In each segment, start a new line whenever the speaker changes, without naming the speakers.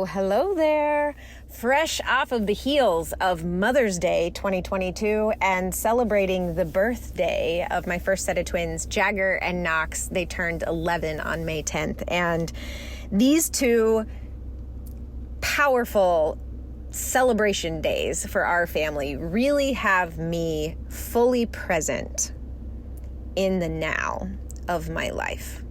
Hello there. Fresh off of the heels of Mother's Day 2022 and celebrating the birthday of my first set of twins, Jagger and Knox. They turned 11 on May 10th. And these two powerful celebration days for our family really have me fully present in the now of my life.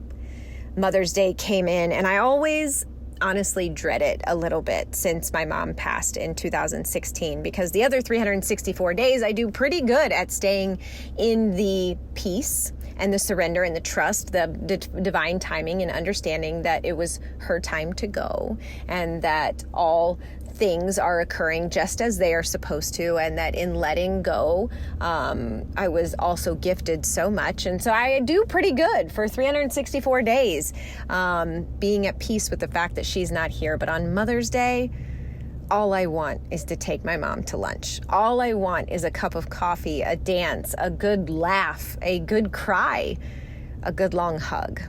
Mother's Day came in, and I always honestly dread it a little bit since my mom passed in 2016, because the other 364 days I do pretty good at staying in the peace and the surrender and the trust, the divine timing and understanding that it was her time to go and that all things are occurring just as they are supposed to, and that in letting go, I was also gifted so much. And so I do pretty good for 364 days, being at peace with the fact that she's not here. But on Mother's Day, all I want is to take my mom to lunch. All I want is a cup of coffee, a dance, a good laugh, a good cry, a good long hug.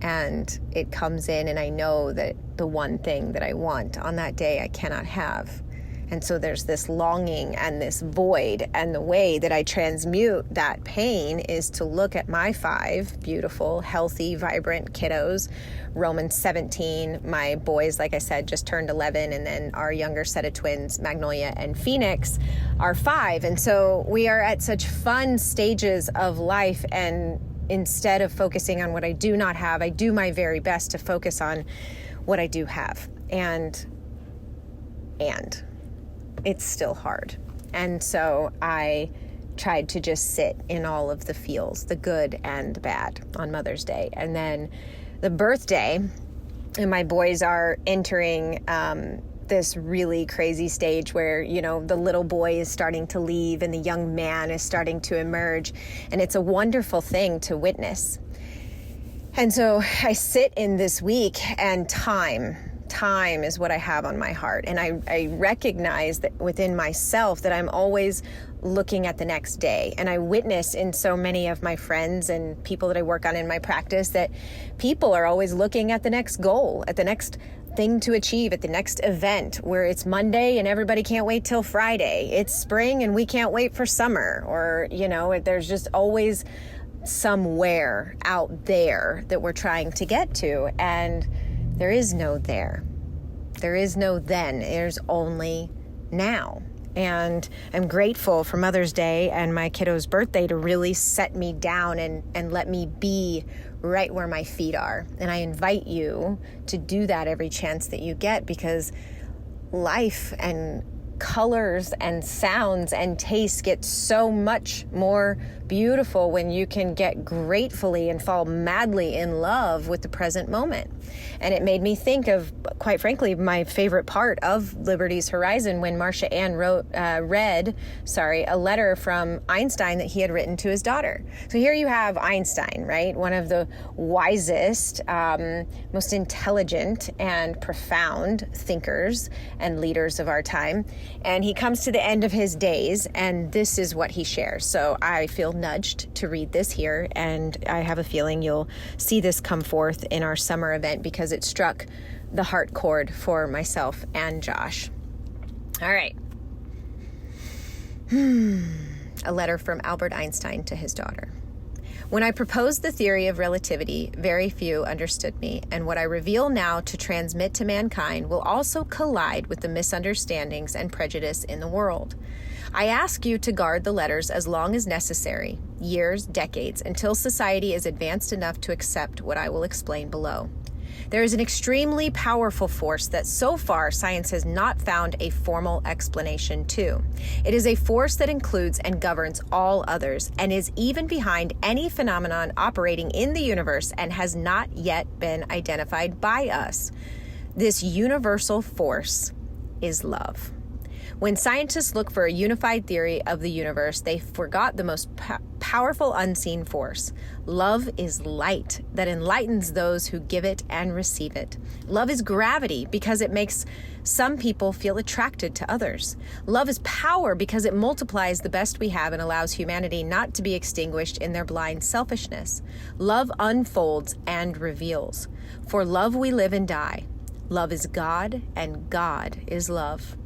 And it comes in, and I know that the one thing that I want on that day I cannot have. And so there's this longing and this void, and the way that I transmute that pain is to look at my 5 beautiful, healthy, vibrant kiddos. Roman's 17, my boys, like I said, just turned 11, and then our younger set of twins, Magnolia and Phoenix, are 5. And so we are at such fun stages of life, and instead of focusing on what I do not have, I do my very best to focus on what I do have. And it's still hard. And so I tried to just sit in all of the feels, the good and the bad, on Mother's Day. And then the birthday, and my boys are entering this really crazy stage where, you know, the little boy is starting to leave and the young man is starting to emerge. And it's a wonderful thing to witness. And so I sit in this week, and time is what I have on my heart. And I recognize that within myself that I'm always looking at the next day. And I witness in so many of my friends and people that I work on in my practice that people are always looking at the next goal, at the next thing to achieve, at the next event, where it's Monday and everybody can't wait till Friday. It's spring and we can't wait for summer. Or, you know, there's just always somewhere out there that we're trying to get to. And there is no there. There is no then. There's only now. And I'm grateful for Mother's Day and my kiddo's birthday to really set me down and let me be right where my feet are. And I invite you to do that every chance that you get, because life and colors and sounds and tastes get so much more beautiful when you can get gratefully and fall madly in love with the present moment. And it made me think of, quite frankly, my favorite part of Liberty's Horizon, when Marcia Ann read a letter from Einstein that he had written to his daughter. So here you have Einstein, right? One of the wisest, most intelligent and profound thinkers and leaders of our time. And he comes to the end of his days, and this is what he shares. So I feel nudged to read this here, and I have a feeling you'll see this come forth in our summer event, because it struck the heart chord for myself and Josh. All right. A letter from Albert Einstein to his daughter. When I proposed the theory of relativity, very few understood me, and what I reveal now to transmit to mankind will also collide with the misunderstandings and prejudice in the world. I ask you to guard the letters as long as necessary, years, decades, until society is advanced enough to accept what I will explain below. There is an extremely powerful force that so far science has not found a formal explanation to. It is a force that includes and governs all others, and is even behind any phenomenon operating in the universe and has not yet been identified by us. This universal force is love. When scientists look for a unified theory of the universe, they forgot the most powerful unseen force. Love is light that enlightens those who give it and receive it. Love is gravity because it makes some people feel attracted to others. Love is power because it multiplies the best we have and allows humanity not to be extinguished in their blind selfishness. Love unfolds and reveals. For love we live and die. Love is God, and God is love.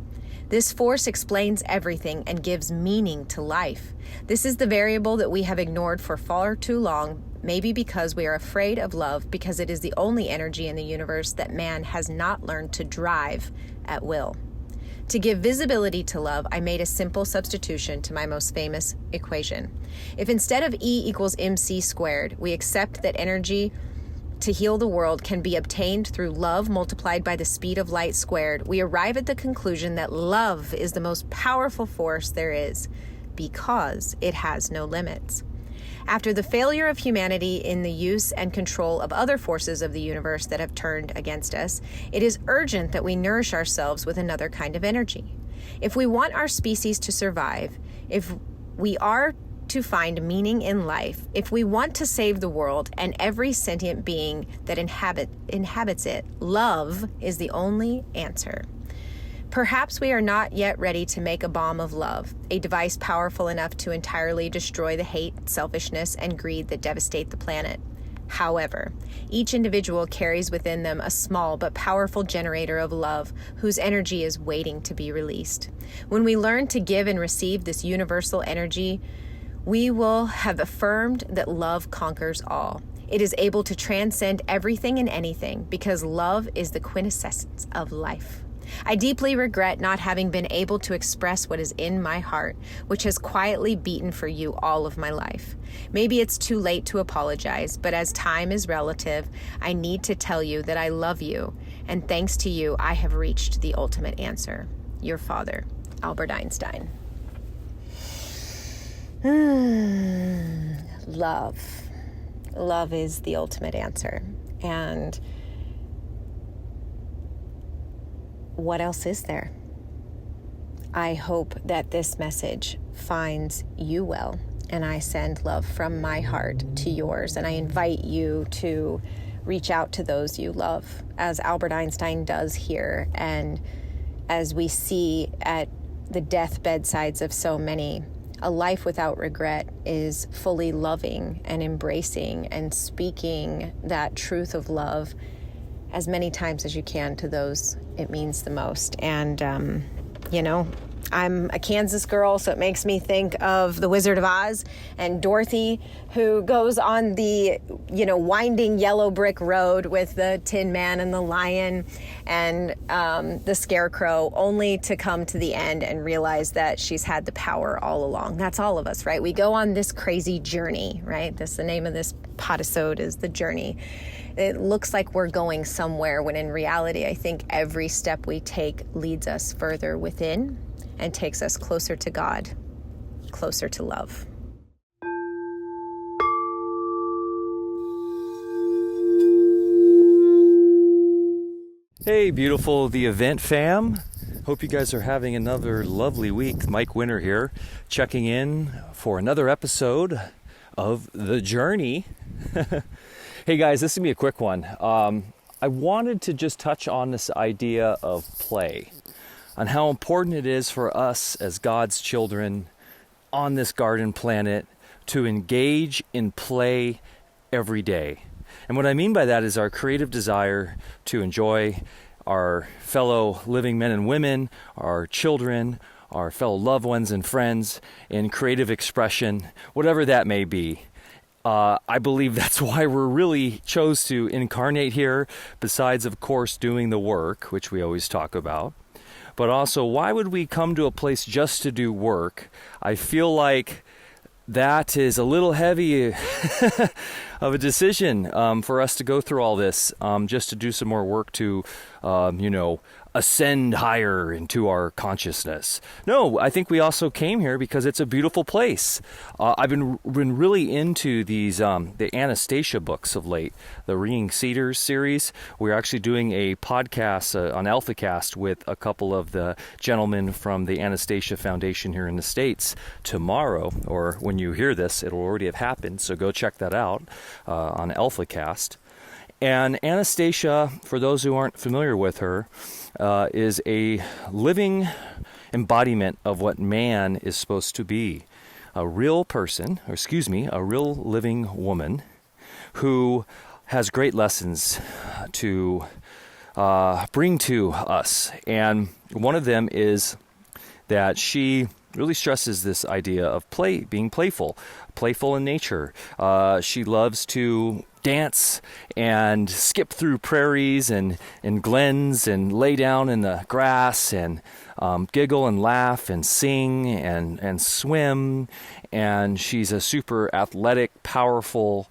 This force explains everything and gives meaning to life. This is the variable that we have ignored for far too long, maybe because we are afraid of love, because it is the only energy in the universe that man has not learned to drive at will. To give visibility to love, I made a simple substitution to my most famous equation. If instead of E equals mc squared, we accept that energy to heal the world can be obtained through love multiplied by the speed of light squared, we arrive at the conclusion that love is the most powerful force there is, because it has no limits. After the failure of humanity in the use and control of other forces of the universe that have turned against us, it is urgent that we nourish ourselves with another kind of energy. If we want our species to survive, if we are to find meaning in life, if we want to save the world and every sentient being that inhabits it, love is the only answer. Perhaps we are not yet ready to make a bomb of love, a device powerful enough to entirely destroy the hate, selfishness, and greed that devastate the planet. However, each individual carries within them a small but powerful generator of love whose energy is waiting to be released. When we learn to give and receive this universal energy, we will have affirmed that love conquers all. It is able to transcend everything and anything because love is the quintessence of life. I deeply regret not having been able to express what is in my heart, which has quietly beaten for you all of my life. Maybe it's too late to apologize, but as time is relative, I need to tell you that I love you, and thanks to you, I have reached the ultimate answer. Your father, Albert Einstein. Love. Love is the ultimate answer. And what else is there? I hope that this message finds you well, and I send love from my heart to yours, and I invite you to reach out to those you love, as Albert Einstein does here, and as we see at the deathbedsides of so many. A life without regret is fully loving and embracing and speaking that truth of love as many times as you can to those it means the most. And, I'm a Kansas girl, so it makes me think of The Wizard of Oz and Dorothy, who goes on the, winding yellow brick road with the Tin Man and the lion and the Scarecrow, only to come to the end and realize that she's had the power all along. That's all of us, right? We go on this crazy journey, right? The name of this Podisode is The Journey. It looks like we're going somewhere, when in reality, I think every step we take leads us further within and takes us closer to God, closer to love.
Hey, beautiful The Event fam. Hope you guys are having another lovely week. Mike Winter here, checking in for another episode of The Journey. Hey guys, this is going to be a quick one. I wanted to just touch on this idea of play, on how important it is for us as God's children on this garden planet to engage in play every day. And what I mean by that is our creative desire to enjoy our fellow living men and women, our children, our fellow loved ones and friends in creative expression, whatever that may be. I believe that's why we're really chose to incarnate here, besides, of course, doing the work, which we always talk about. But also, why would we come to a place just to do work? I feel like that is a little heavy of a decision for us to go through all this just to do some more work to, ascend higher into our consciousness. No, I think we also came here because it's a beautiful place. I've been really into these the Anastasia books of late, the Ringing Cedars series. We're actually doing a podcast on AlphaCast with a couple of the gentlemen from the Anastasia Foundation here in the States tomorrow, or when you hear this, it'll already have happened, so go check that out on AlphaCast. And Anastasia, for those who aren't familiar with her, is a living embodiment of what man is supposed to be. A real person, a real living woman who has great lessons to bring to us. And one of them is that she really stresses this idea of being playful in nature. She loves to dance and skip through prairies and glens and lay down in the grass and giggle and laugh and sing and swim. And she's a super athletic, powerful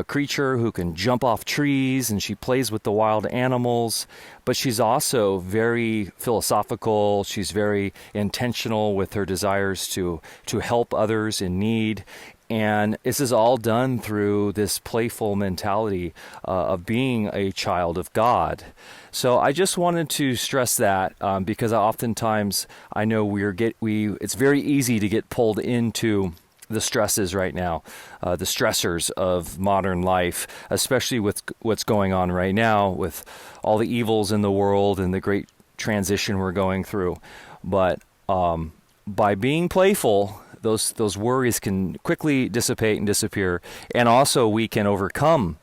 creature who can jump off trees, and she plays with the wild animals. But she's also very philosophical. She's very intentional with her desires to help others in need. And this is all done through this playful mentality of being a child of God. So I just wanted to stress that because oftentimes I know it's very easy to get pulled into the stresses right now, the stressors of modern life, especially with what's going on right now with all the evils in the world and the great transition we're going through. But by being playful, those worries can quickly dissipate and disappear. And also we can overcome,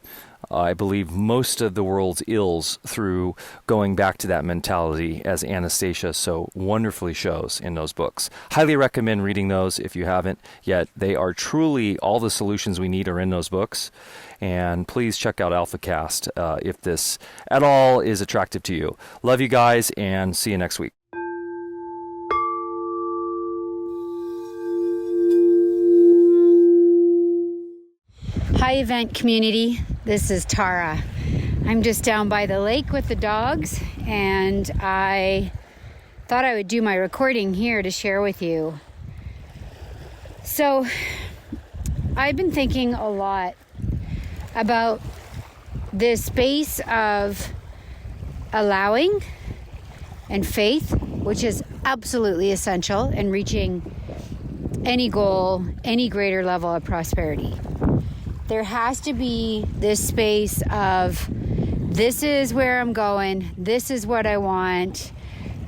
I believe, most of the world's ills through going back to that mentality, as Anastasia so wonderfully shows in those books. Highly recommend reading those if you haven't yet. They are truly, all the solutions we need are in those books. And please check out AlphaCast if this at all is attractive to you. Love you guys, and see you next week.
Hi, event community. This is Tara. I'm just down by the lake with the dogs, and I thought I would do my recording here to share with you. So, I've been thinking a lot about this space of allowing and faith, which is absolutely essential in reaching any goal, any greater level of prosperity. There has to be this space of, this is where I'm going, this is what I want,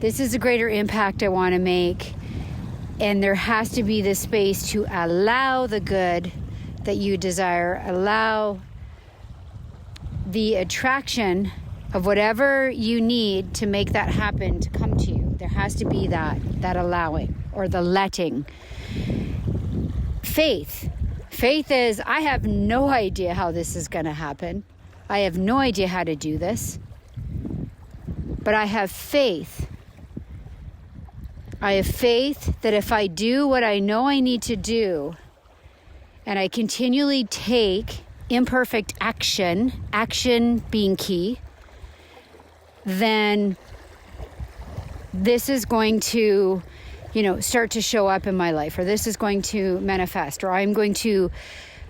this is a greater impact I want to make, and there has to be this space to allow the good that you desire, allow the attraction of whatever you need to make that happen to come to you. There has to be that allowing, or the letting. Faith is, I have no idea how this is going to happen. I have no idea how to do this. But I have faith. I have faith that if I do what I know I need to do, and I continually take imperfect action being key, then this is going to start to show up in my life, or this is going to manifest, or I'm going to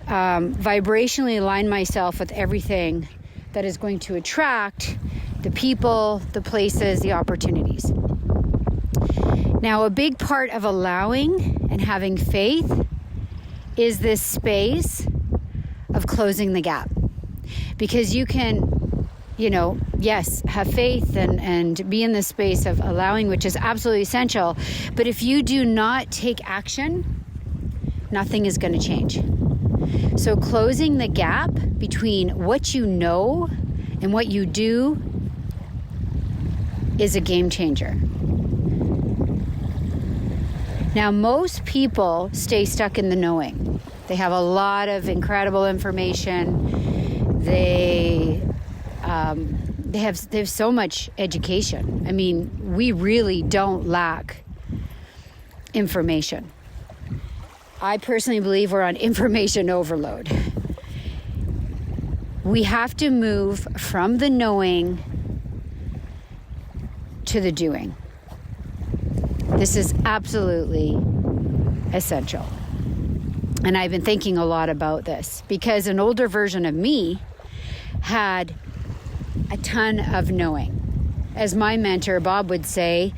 vibrationally align myself with everything that is going to attract the people, the places, the opportunities. Now, a big part of allowing and having faith is this space of closing the gap. Because you can, yes, have faith and be in this space of allowing, which is absolutely essential. But if you do not take action, nothing is going to change. So closing the gap between what you know and what you do is a game changer. Now, most people stay stuck in the knowing. They have a lot of incredible information. They have so much education. I mean, we really don't lack information. I personally believe we're on information overload. We have to move from the knowing to the doing. This is absolutely essential. And I've been thinking a lot about this because an older version of me had a ton of knowing. As my mentor, Bob, would say,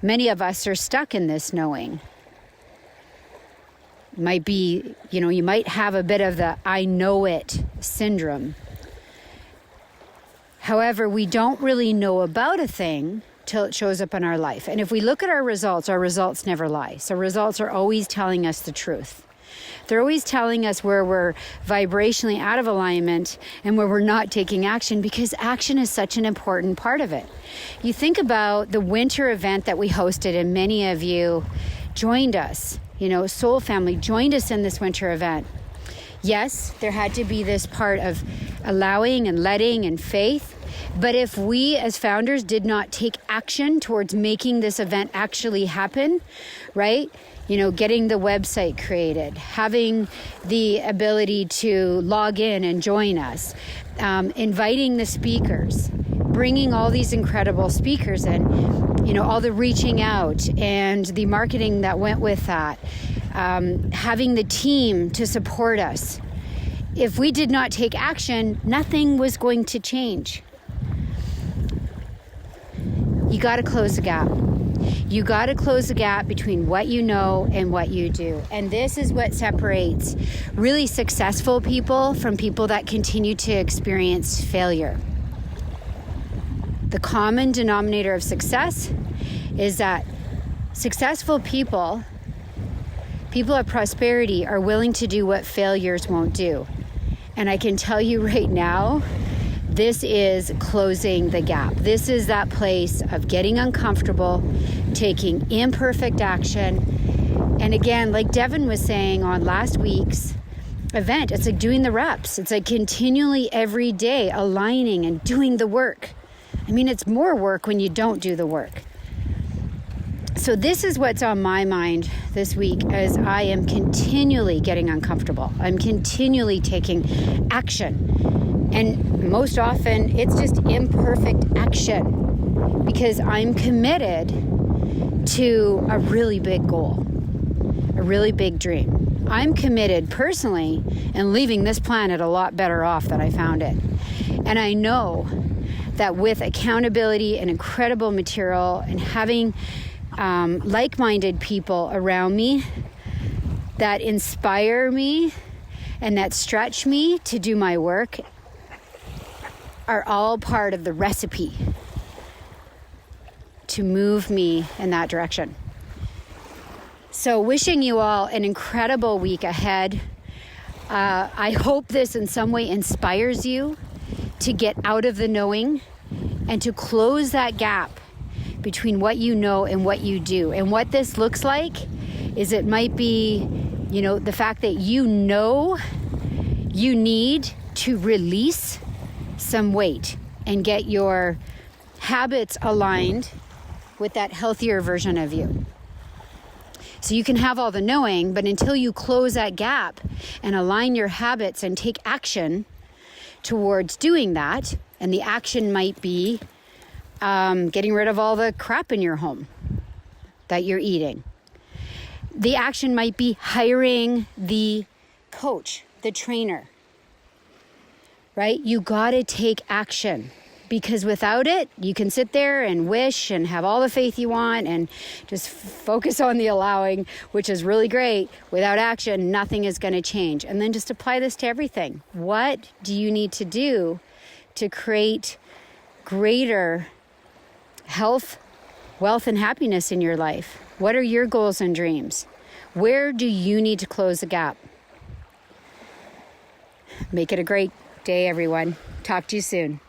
many of us are stuck in this knowing. Might be, you might have a bit of the I know it syndrome. However, we don't really know about a thing till it shows up in our life. And if we look at our results never lie. So results are always telling us the truth. They're always telling us where we're vibrationally out of alignment and where we're not taking action, because action is such an important part of it. You think about the winter event that we hosted, and many of you joined us. Soul Family joined us in this winter event. Yes, there had to be this part of allowing and letting and faith. But if we as founders did not take action towards making this event actually happen, right? Getting the website created, having the ability to log in and join us, inviting the speakers, bringing all these incredible speakers in, all the reaching out and the marketing that went with that, having the team to support us. If we did not take action, nothing was going to change. You got to close the gap. You got to close the gap between what you know and what you do. And this is what separates really successful people from people that continue to experience failure. The common denominator of success is that successful people of prosperity, are willing to do what failures won't do. And I can tell you right now, this is closing the gap. This is that place of getting uncomfortable, taking imperfect action. And again, like Devin was saying on last week's event, it's like doing the reps. It's like continually every day aligning and doing the work. I mean, it's more work when you don't do the work. So this is what's on my mind this week as I am continually getting uncomfortable. I'm continually taking action. And most often it's just imperfect action because I'm committed to a really big goal, a really big dream. I'm committed personally in leaving this planet a lot better off than I found it. And I know that with accountability and incredible material and having like-minded people around me that inspire me and that stretch me to do my work are all part of the recipe to move me in that direction. So wishing you all an incredible week ahead. I hope this in some way inspires you to get out of the knowing and to close that gap between what you know and what you do. And what this looks like is it might be, the fact that you know you need to release some weight and get your habits aligned with that healthier version of you. So you can have all the knowing, but until you close that gap and align your habits and take action towards doing that, and the action might be getting rid of all the crap in your home that you're eating. The action might be hiring the coach, the trainer, right? You got to take action, because without it, you can sit there and wish and have all the faith you want and just focus on the allowing, which is really great. Without action, nothing is going to change. And then just apply this to everything. What do you need to do to create greater health, wealth, and happiness in your life? What are your goals and dreams? Where do you need to close the gap? Make it a great day, everyone. Talk to you soon.